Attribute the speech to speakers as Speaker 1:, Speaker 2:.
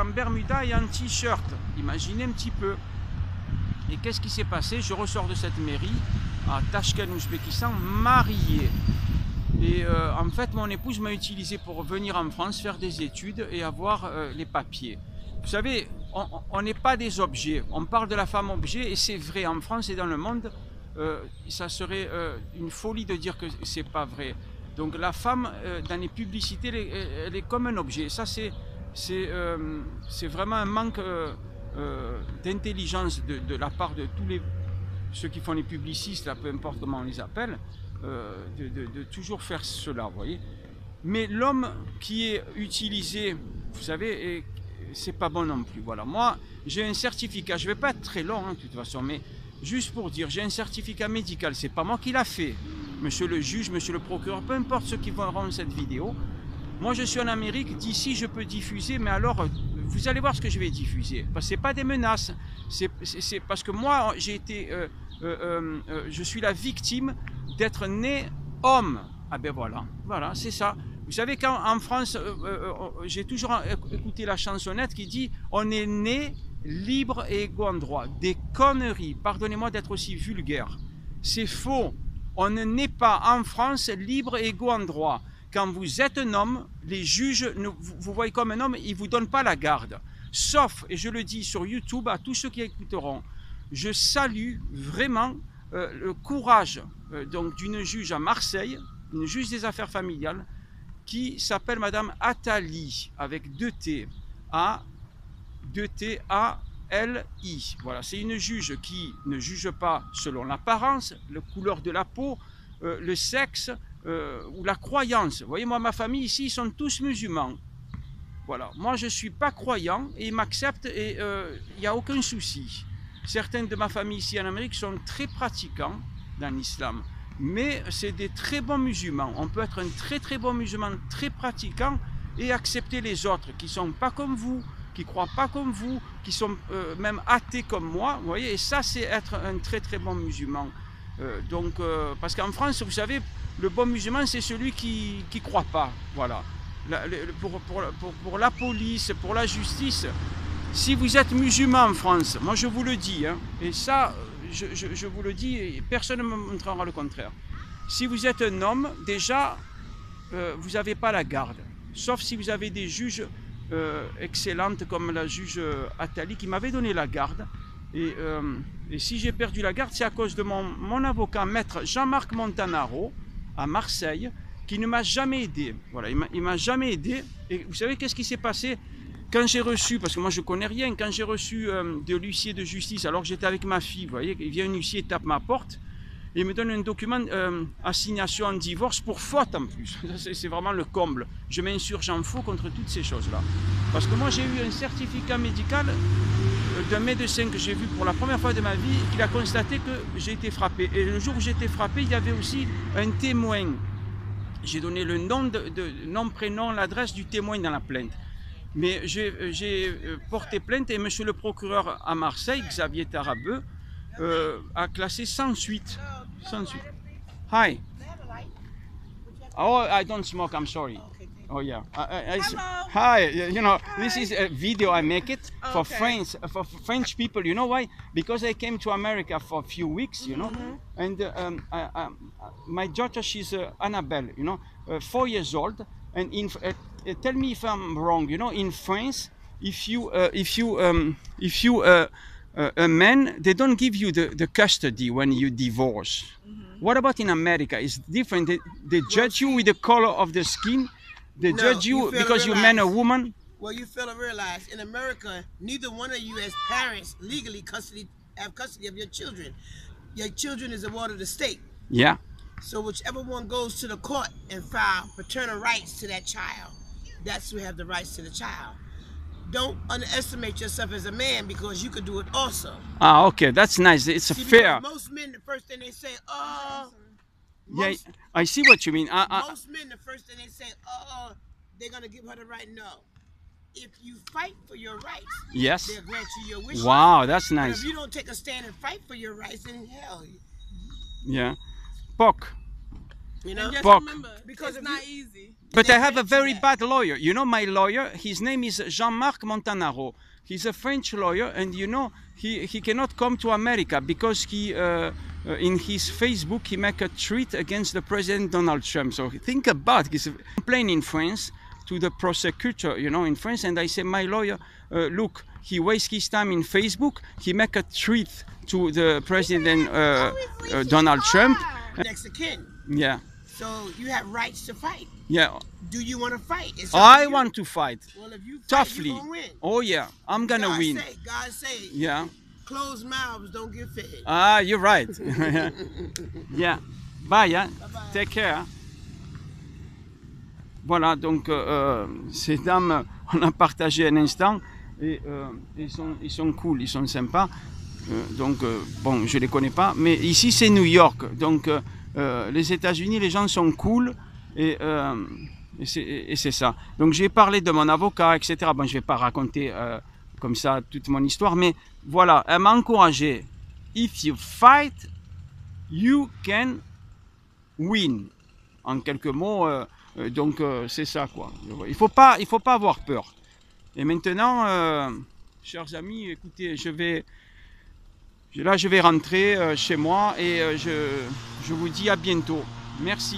Speaker 1: en Bermuda et en t-shirt. Imaginez un petit peu. Et qu'est-ce qui s'est passé? Je ressors de cette mairie à Tashkent, Ouzbékistan, marié. Et en fait, mon épouse m'a utilisé pour venir en France, faire des études et avoir les papiers. Vous savez, on n'est pas des objets. On parle de la femme objet et c'est vrai en France et dans le monde. Ça serait une folie de dire que c'est pas vrai. Donc la femme, dans les publicités, elle est comme un objet. Ça, c'est vraiment un manque d'intelligence de la part de tous ceux qui font les publicistes, là, peu importe comment on les appelle, de toujours faire cela, vous voyez. Mais l'homme qui est utilisé, vous savez, c'est pas bon non plus. Voilà, moi, j'ai un certificat, je vais pas être très long, hein, de toute façon, mais juste pour dire, j'ai un certificat médical, c'est pas moi qui l'a fait. Monsieur le juge, monsieur le procureur, peu importe ceux qui verront cette vidéo. Moi, je suis en Amérique, d'ici, je peux diffuser, mais alors, vous allez voir ce que je vais diffuser. Parce que ce n'est pas des menaces, c'est parce que moi, j'ai été, je suis la victime d'être né homme. Ah ben voilà, voilà, c'est ça. Vous savez qu'en France, j'ai toujours écouté la chansonnette qui dit « On est né libre et égaux en droit ». Des conneries, pardonnez-moi d'être aussi vulgaire. C'est faux. On ne naît pas en France libre et égaux en droit. Quand vous êtes un homme, les juges vous voient comme un homme, ils ne vous donnent pas la garde. Sauf, et je le dis sur YouTube à tous ceux qui écouteront, je salue vraiment le courage donc d'une juge à Marseille, une juge des affaires familiales, qui s'appelle Madame Attali, avec 2 T, A-L-I. Voilà, c'est une juge qui ne juge pas selon l'apparence, la couleur de la peau, le sexe ou la croyance. Vous voyez, moi, ma famille ici, ils sont tous musulmans. Voilà, moi je ne suis pas croyant et ils m'acceptent et il n'y a aucun souci. Certains de ma famille ici en Amérique sont très pratiquants dans l'islam, mais c'est des très bons musulmans. On peut être un très très bon musulman, très pratiquant et accepter les autres qui ne sont pas comme vous, qui ne croient pas comme vous, qui sont même athées comme moi. Vous voyez, et ça c'est être un très très bon musulman. Parce qu'en France, vous savez, le bon musulman c'est celui qui ne croit pas. Voilà. Pour la police, pour la justice, si vous êtes musulman en France, moi je vous le dis, hein, et ça je vous le dis, et personne ne me montrera le contraire. Si vous êtes un homme, déjà, vous n'avez pas la garde, sauf si vous avez des juges excellentes comme la juge Attali qui m'avait donné la garde. Et si j'ai perdu la garde, c'est à cause de mon avocat, maître Jean-Marc Montanaro, à Marseille, qui ne m'a jamais aidé. Voilà, il m'a jamais aidé. Et vous savez qu'est-ce qui s'est passé quand j'ai reçu, parce que moi je ne connais rien, quand j'ai reçu de l'huissier de justice, alors que j'étais avec ma fille, vous voyez, il vient un huissier, il tape ma porte, et il me donne un document assignation en divorce pour faute en plus. C'est vraiment le comble. Je m'insurge en faux contre toutes ces choses-là. Parce que moi j'ai eu un certificat médical d'un médecin que j'ai vu pour la première fois de ma vie, qui a constaté que j'ai été frappé. Et le jour où j'ai été frappé, il y avait aussi un témoin. J'ai donné le nom, nom, prénom, l'adresse du témoin dans la plainte. Mais j'ai porté plainte et monsieur le procureur à Marseille, Xavier Tarabeu, a classé sans suite. Sans suite. Hi. Oh, I don't smoke, I'm sorry. Oh yeah. Hi. You know, this is a video I make it for French people. You know why? Because I came to America for a few weeks, you know, and my daughter, she's Annabelle, you know, 4 years old, and tell me if I'm wrong. You know, in France, if you a man, they don't give you the custody when you divorce. What about in America? It's different. They judge you with the color of the skin. They judge you because you're man or woman.
Speaker 2: Well, you fail to realize in America, neither one of you as parents legally have custody of your children. Your children is a ward of the state.
Speaker 1: Yeah.
Speaker 2: So whichever one goes to the court and file paternal rights to that child, that's who have the rights to the child. Don't underestimate yourself as a man because you could do it also.
Speaker 1: Ah, okay, that's nice. It's fair.
Speaker 2: Most men, the first thing they say,
Speaker 1: yeah, I see what you mean.
Speaker 2: Most men, the first thing they say, they're gonna give her the right. No, if you fight for your rights,
Speaker 1: yes,
Speaker 2: they'll grant you your wishes.
Speaker 1: Wow, that's nice.
Speaker 2: But if you don't take a stand and fight for your rights, then hell.
Speaker 1: Yeah, POC.
Speaker 2: You know,
Speaker 3: And just
Speaker 1: Fuck.
Speaker 3: remember,
Speaker 2: Because
Speaker 3: it's
Speaker 2: if
Speaker 3: not
Speaker 2: you-
Speaker 3: easy.
Speaker 1: But I have a
Speaker 2: mention
Speaker 1: very
Speaker 2: that.
Speaker 1: bad lawyer. You know my lawyer? His name is Jean-Marc Montanaro. He's a French lawyer, and you know he cannot come to America because he in his Facebook he make a tweet against the President Donald Trump. So think about he's complaining in France to the prosecutor, you know, in France, and I say my lawyer, look, he wastes his time in Facebook. He make a tweet to the President Donald Trump.
Speaker 2: next of kin.
Speaker 1: Yeah,
Speaker 2: So you have rights to fight.
Speaker 1: yeah.
Speaker 2: Do you want to fight? It's up
Speaker 1: I
Speaker 2: to you.
Speaker 1: want to fight.
Speaker 2: Well, if you fight,
Speaker 1: Toughly.
Speaker 2: you're gonna win.
Speaker 1: Oh yeah, I'm gonna win.
Speaker 2: God say,
Speaker 1: Yeah.
Speaker 2: closed mouths don't get fed.
Speaker 1: Ah, you're right. Yeah. Bye, hein.
Speaker 2: Bye-bye.
Speaker 1: Take care. Voilà, donc ces dames, on a partagé un instant et ils sont cool, ils sont sympas. Bon, je les connais pas, mais ici c'est New York, donc les États-Unis, les gens sont cool et c'est ça. Donc j'ai parlé de mon avocat, etc. Bon, je vais pas raconter comme ça toute mon histoire, mais voilà, elle m'a encouragé. If you fight, you can win. En quelques mots, c'est ça quoi. Il faut pas avoir peur. Et maintenant, chers amis, écoutez, je vais rentrer chez moi et je vous dis à bientôt. Merci.